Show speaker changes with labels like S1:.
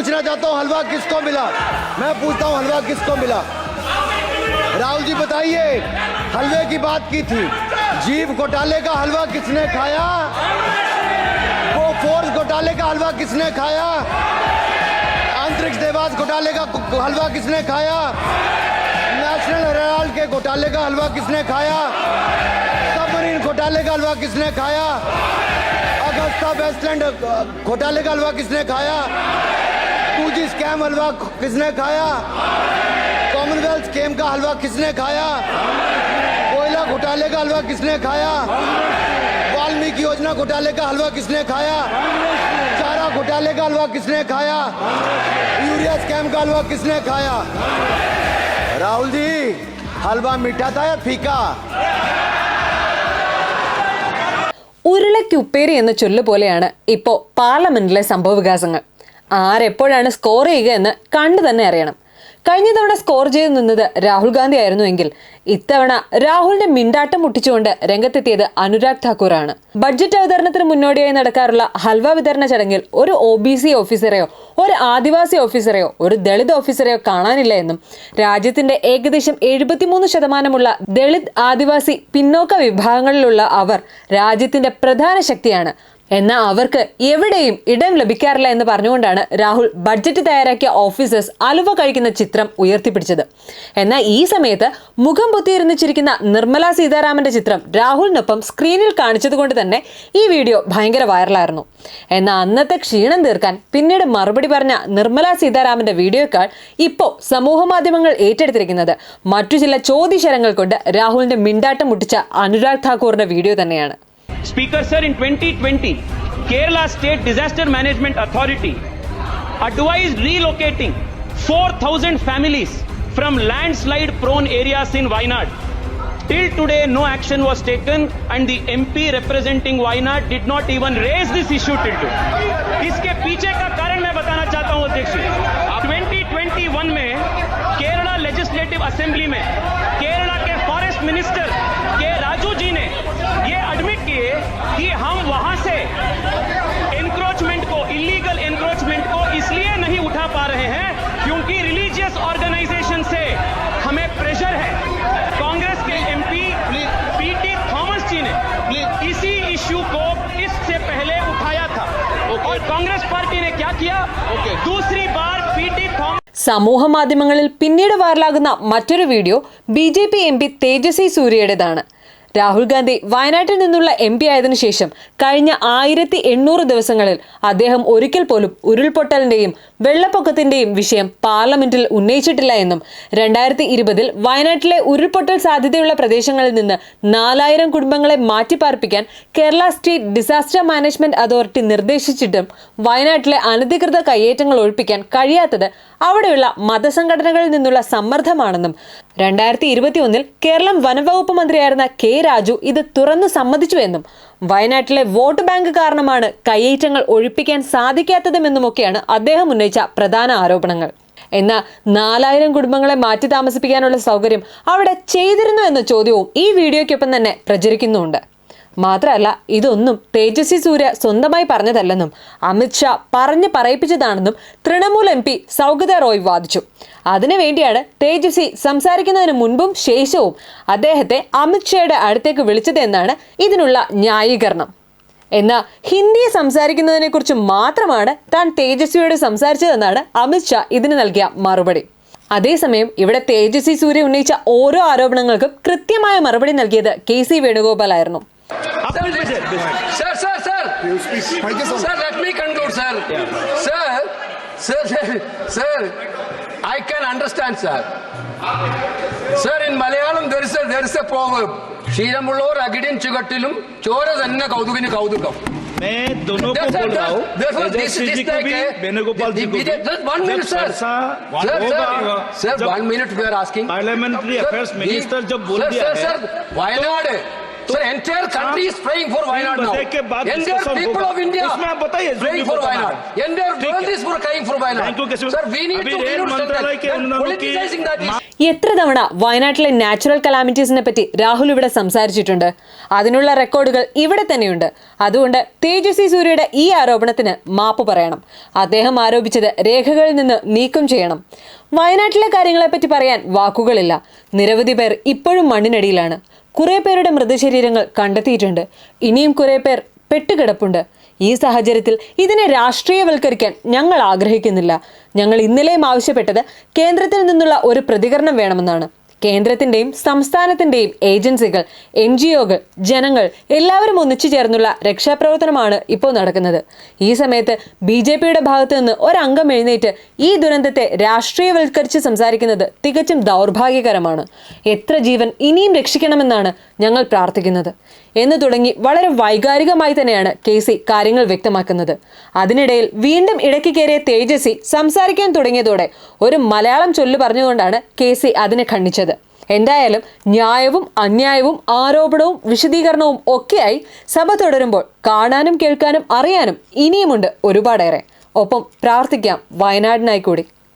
S1: पूछना चाहता हूँ हलवा किसको मिला? मैं पूछता हूँ हलवा किसको मिला? राहुल जी बताइए, हलवे की बात की थी, जीव घोटाले का हलवा किसने खाया? वो फोर्स घोटाले का हलवा किसने खाया? अंतरिक्ष देवास घोटाले का हलवा किसने खाया? नेशनल हेराल्ड के घोटाले का हलवा किसने खाया? सबमरीन घोटाले का हलवा किसने खाया? अगस्ता वेस्टलैंड घोटाले का हलवा किसने खाया? 2G स्कैम हलवा किसने खाया? कॉमनवेल्थ स्कैम का हलवा किसने खाया? कोयला घोटाले का हलवा किसने खाया? वाल्मीकि योजना घोटाले का हलवा किसने खाया? चारा घोटाले का हलवा किसने खाया? यूरिया स्कैम का हलवा किसने खाया? राहुल जी, हलवा मीठा था या फीका?
S2: ഉരുളയ്ക്കുപ്പേരി എന്ന ചൊല്ല് പോലെയാണ് ഇപ്പോൾ പാർലമെന്റിലെ സംഭവവികാസങ്ങൾ. ആരെപ്പോഴാണ് സ്കോർ ചെയ്യുക എന്ന് കണ്ടു തന്നെ അറിയണം. കഴിഞ്ഞ തവണ സ്കോർ ചെയ്തു നിന്നത് രാഹുൽ ഗാന്ധി ആയിരുന്നുവെങ്കിൽ ഇത്തവണ രാഹുലിന്റെ മിണ്ടാട്ടം മുട്ടിച്ചുകൊണ്ട് രംഗത്തെത്തിയത് അനുരാഗ് ഠാക്കൂറാണ്. ബഡ്ജറ്റ് അവതരണത്തിന് മുന്നോടിയായി നടക്കാറുള്ള ഹൽവ വിതരണ ചടങ്ങിൽ ഒരു OBC ഓഫീസറെയോ ഒരു ആദിവാസി ഓഫീസറെയോ ഒരു ദളിത് ഓഫീസറെയോ കാണാനില്ല എന്നും രാജ്യത്തിന്റെ ഏകദേശം 73% ദളിത് ആദിവാസി പിന്നോക്ക വിഭാഗങ്ങളിലുള്ള അവർ രാജ്യത്തിന്റെ പ്രധാന ശക്തിയാണ്, എന്നാൽ അവർക്ക് എവിടെയും ഇടം ലഭിക്കാറില്ല എന്ന് പറഞ്ഞുകൊണ്ടാണ് രാഹുൽ ബഡ്ജറ്റ് തയ്യാറാക്കിയ ഓഫീസേഴ്സ് അലുവ കഴിക്കുന്ന ചിത്രം ഉയർത്തിപ്പിടിച്ചത്. എന്നാൽ ഈ സമയത്ത് മുഖം പൊത്തിയിരുന്ന് ചിരിക്കുന്ന നിർമ്മല സീതാരാമന്റെ ചിത്രം രാഹുലിനൊപ്പം സ്ക്രീനിൽ കാണിച്ചതുകൊണ്ട് തന്നെ ഈ വീഡിയോ ഭയങ്കര വൈറലായിരുന്നു. എന്നാൽ അന്നത്തെ ക്ഷീണം തീർക്കാൻ പിന്നീട് മറുപടി പറഞ്ഞ നിർമ്മല സീതാരാമന്റെ വീഡിയോക്കാൾ ഇപ്പോൾ സമൂഹ മാധ്യമങ്ങൾ ഏറ്റെടുത്തിരിക്കുന്നത് മറ്റു ചില ചോദ്യശരങ്ങൾ കൊണ്ട് രാഹുലിന്റെ മിണ്ടാട്ടം മുട്ടിച്ച അനുരാഗ് ഠാക്കൂറിന്റെ വീഡിയോ തന്നെയാണ്.
S3: Speaker sir, in 2020, Kerala State Disaster Management Authority advised relocating 4,000 families from landslide prone areas in Wayanad. Till today, no action was taken and the MP representing Wayanad did not even raise this issue till today. इसके पीछे का कारण मैं बताना चाहता हूं अध्यक्ष जी. 2021 में केरला लेजिस्लेटिव असेंबली में केरला के फॉरेस्ट मिनिस्टर के राजू जी ने ये एडमिट किए कि हम वहां से एनक्रोचमेंट को, इलीगल एनक्रोचमेंट को इसलिए नहीं उठा पा रहे हैं क्योंकि रिलीजियस ऑर्गेनाइजेशन से हमें प्रेशर है. कांग्रेस के MP PT थॉमस जी ने इसी इश्यू को इससे पहले उठाया था और कांग्रेस पार्टी ने क्या किया? दूसरी बार PT थॉमस.
S2: സമൂഹ മാധ്യമങ്ങളിൽ പിന്നീട് വൈറലാകുന്ന മറ്റൊരു വീഡിയോ BJP MP തേജസ്വി സൂര്യയുടേതാണ്. രാഹുൽ ഗാന്ധി വയനാട്ടിൽ നിന്നുള്ള MP ആയതിനു ശേഷം കഴിഞ്ഞ 1800 ദിവസങ്ങളിൽ അദ്ദേഹം ഒരിക്കൽ പോലും ഉരുൾപൊട്ടലിന്റെയും വെള്ളപ്പൊക്കത്തിന്റെയും വിഷയം പാർലമെന്റിൽ ഉന്നയിച്ചിട്ടില്ല എന്നും 2020 വയനാട്ടിലെ ഉരുൾപൊട്ടൽ സാധ്യതയുള്ള പ്രദേശങ്ങളിൽ നിന്ന് 4000 കുടുംബങ്ങളെ മാറ്റിപ്പാർപ്പിക്കാൻ Kerala state disaster management authority നിർദ്ദേശിച്ചിട്ടും വയനാട്ടിലെ അനധികൃത കയ്യേറ്റങ്ങൾ ഒഴിപ്പിക്കാൻ കഴിയാത്തത് അവിടെയുള്ള മതസംഘടനകളിൽ നിന്നുള്ള സമ്മർദ്ദമാണെന്നും 2021 കേരളം വനംവകുപ്പ് മന്ത്രിയായിരുന്ന K. രാജു ഇത് തുറന്നു സമ്മതിച്ചുവെന്നും വയനാട്ടിലെ വോട്ട് ബാങ്ക് കാരണമാണ് കയ്യേറ്റങ്ങൾ ഒഴിപ്പിക്കാൻ സാധിക്കാത്തതുമെന്നുമൊക്കെയാണ് അദ്ദേഹം ഉന്നയിച്ച പ്രധാന ആരോപണങ്ങൾ. എന്നാൽ 4000 കുടുംബങ്ങളെ മാറ്റി താമസിപ്പിക്കാനുള്ള സൗകര്യം അവിടെ ചെയ്തിരുന്നു എന്ന ചോദ്യവും ഈ വീഡിയോയ്ക്കൊപ്പം തന്നെ പ്രചരിക്കുന്നുണ്ട്. മാത്രമല്ല, ഇതൊന്നും തേജസ്വി സൂര്യ സ്വന്തമായി പറഞ്ഞതല്ലെന്നും അമിത്ഷാ പറഞ്ഞ് പറയിപ്പിച്ചതാണെന്നും തൃണമൂൽ MP സൗഗത റോയ് വാദിച്ചു. അതിനുവേണ്ടിയാണ് തേജസ്വി സംസാരിക്കുന്നതിന് മുൻപും ശേഷവും അദ്ദേഹത്തെ അമിത്ഷായുടെ അടുത്തേക്ക് വിളിച്ചത് എന്നാണ് ഇതിനുള്ള ന്യായീകരണം. എന്നാൽ ഹിന്ദി സംസാരിക്കുന്നതിനെ കുറിച്ച് മാത്രമാണ് താൻ തേജസ്വിയോട് സംസാരിച്ചതെന്നാണ് അമിത്ഷാ ഇതിന് നൽകിയ മറുപടി. അതേസമയം ഇവിടെ തേജസ്വി സൂര്യ unnയിച്ച ഓരോ ആരോപണങ്ങൾക്കും കൃത്യമായ മറുപടി നൽകിയത് KC വേണുഗോപാൽ ആയിരുന്നു.
S4: Sir, let me conclude, sir. Sir, I can understand, sir. Sir, in Malayalam there is a proverb. ക്ഷീരമുള്ളവർ അകിടിൻ ചുകട്ടിലും ചോര തന്നെ കൗതുകിന് കൗതുകം.
S5: मैं दोनों को बोल रहा हूँ, तेजस्वी जी को भी, वेणुगोपाल जी को भी.
S4: One minute, sir. Sir, 1 minute we are asking.
S5: Parliamentary affairs minister जब बोल दिया है.
S4: Sir, Wayanad Sir, entire country is praying for Wayanad now. Entire people of India praying for Wayanad. Entire world is crying for Wayanad. Sir, we need to politicizing that issue.
S2: എത്ര തവണ വയനാട്ടിലെ natural കലാമിറ്റീസിനെ പറ്റി രാഹുൽ ഇവിടെ സംസാരിച്ചിട്ടുണ്ട്. അതിനുള്ള റെക്കോർഡുകൾ ഇവിടെ തന്നെയുണ്ട്. അതുകൊണ്ട് തേജസ്വി സൂര്യയുടെ ഈ ആരോപണത്തിന് മാപ്പ് പറയണം. അദ്ദേഹം ആരോപിച്ചത് രേഖകളിൽ നിന്ന് നീക്കം ചെയ്യണം. വയനാട്ടിലെ കാര്യങ്ങളെപ്പറ്റി പറയാൻ വാക്കുകളില്ല. നിരവധി പേർ ഇപ്പോഴും മണ്ണിനടിയിലാണ്. കുറെ പേരുടെ മൃതശരീരങ്ങൾ കണ്ടെത്തിയിട്ടുണ്ട്. ഇനിയും കുറെ പേർ പെട്ടുകിടപ്പുണ്ട്. ഈ സാഹചര്യത്തിൽ ഇതിനെ രാഷ്ട്രീയവൽക്കരിക്കാൻ ഞങ്ങൾ ആഗ്രഹിക്കുന്നില്ല. ഞങ്ങൾ ഇന്നലെയും ആവശ്യപ്പെട്ടത് കേന്ദ്രത്തിൽ നിന്നുള്ള ഒരു പ്രതികരണം വേണമെന്നാണ്. കേന്ദ്രത്തിൻ്റെയും സംസ്ഥാനത്തിൻ്റെയും ഏജൻസികൾ, NGOകൾ, ജനങ്ങൾ എല്ലാവരും ഒന്നിച്ചു ചേർന്നുള്ള രക്ഷാപ്രവർത്തനമാണ് ഇപ്പോൾ നടക്കുന്നത്. ഈ സമയത്ത് BJPയുടെ ഭാഗത്തു നിന്ന് ഒരംഗം എഴുന്നേറ്റ് ഈ ദുരന്തത്തെ രാഷ്ട്രീയവൽക്കരിച്ച് സംസാരിക്കുന്നത് തികച്ചും ദൗർഭാഗ്യകരമാണ്. എത്ര ജീവൻ ഇനിയും രക്ഷിക്കണമെന്നാണ് ഞങ്ങൾ പ്രാർത്ഥിക്കുന്നത് എന്ന് തുടങ്ങി വളരെ വൈകാരികമായി തന്നെയാണ് KC കാര്യങ്ങൾ വ്യക്തമാക്കുന്നത്. അതിനിടയിൽ വീണ്ടും ഇടയ്ക്ക് കയറിയ തേജസ്വി സംസാരിക്കാൻ തുടങ്ങിയതോടെ ഒരു മലയാളം ചൊല്ല് പറഞ്ഞുകൊണ്ടാണ് KC അതിനെ ഖണ്ഡിച്ചത്. എന്തായാലും ന്യായവും അന്യായവും ആരോപണവും വിശദീകരണവും ഒക്കെയായി സഭ തുടരുമ്പോൾ കാണാനും കേൾക്കാനും അറിയാനും ഇനിയുമുണ്ട് ഒരുപാടേറെ. ഒപ്പം പ്രാർത്ഥിക്കാം വയനാടിനായി കൂടി.